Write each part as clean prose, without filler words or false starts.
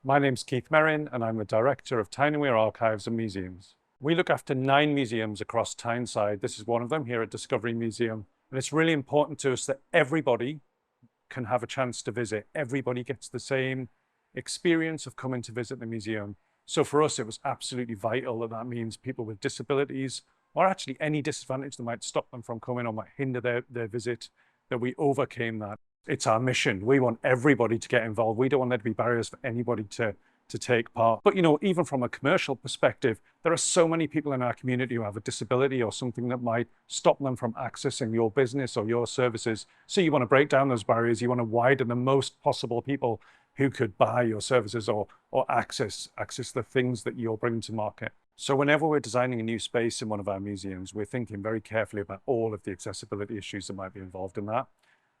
My name's Keith Merrin and I'm the Director of Tyne Archives and Museums. We look after 9 museums across Tyneside. This is one of them here at Discovery Museum. And it's really important to us that everybody can have a chance to visit. Everybody gets the same experience of coming to visit the museum. So for us, it was absolutely vital that means people with disabilities or actually any disadvantage that might stop them from coming or might hinder their visit, that we overcame that. It's our mission. We want everybody to get involved. We don't want there to be barriers for anybody to take part. But, even from a commercial perspective, there are so many people in our community who have a disability or something that might stop them from accessing your business or your services. So you want to break down those barriers. You want to widen the most possible people who could buy your services or access the things that you're bringing to market. So whenever we're designing a new space in one of our museums, we're thinking very carefully about all of the accessibility issues that might be involved in that.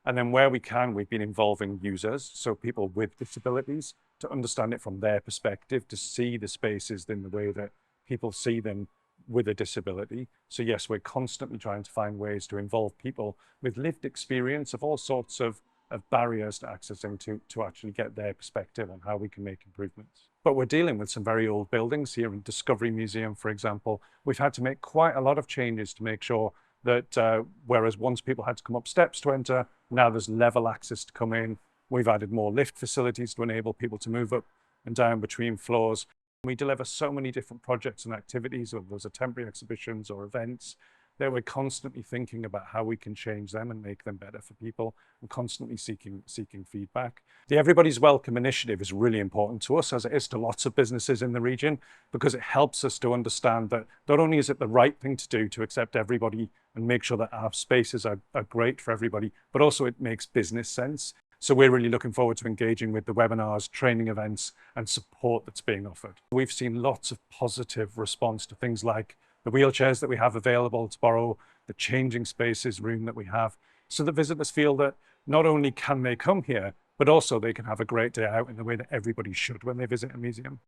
And then where we can, we've been involving users, so people with disabilities, to understand it from their perspective, to see the spaces in the way that people see them with a disability. So yes, we're constantly trying to find ways to involve people with lived experience of all sorts of barriers to accessing to actually get their perspective on how we can make improvements. But we're dealing with some very old buildings here in Discovery Museum, for example. We've had to make quite a lot of changes to make sure that whereas once people had to come up steps to enter, now there's level access to come in. We've added more lift facilities to enable people to move up and down between floors. We deliver so many different projects and activities, whether those are temporary exhibitions or events, that we're constantly thinking about how we can change them and make them better for people, and constantly seeking feedback. The Everybody's Welcome initiative is really important to us, as it is to lots of businesses in the region, because it helps us to understand that not only is it the right thing to do to accept everybody and make sure that our spaces are great for everybody, but also it makes business sense. So we're really looking forward to engaging with the webinars, training events, and support that's being offered. We've seen lots of positive response to things like the wheelchairs that we have available to borrow, the changing spaces room that we have, so that visitors feel that not only can they come here, but also they can have a great day out in the way that everybody should when they visit a museum.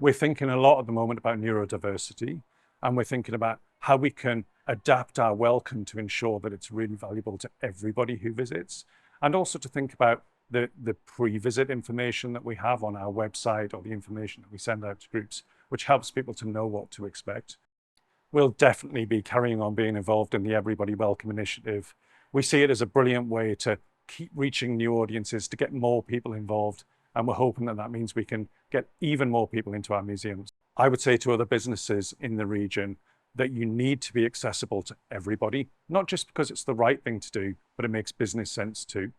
We're thinking a lot at the moment about neurodiversity, and we're thinking about how we can adapt our welcome to ensure that it's really valuable to everybody who visits, and also to think about the pre-visit information that we have on our website or the information that we send out to groups, which helps people to know what to expect. We'll definitely be carrying on being involved in the Everybody Welcome initiative. We see it as a brilliant way to keep reaching new audiences, to get more people involved, and we're hoping that means we can get even more people into our museums. I would say to other businesses in the region that you need to be accessible to everybody, not just because it's the right thing to do, but it makes business sense too.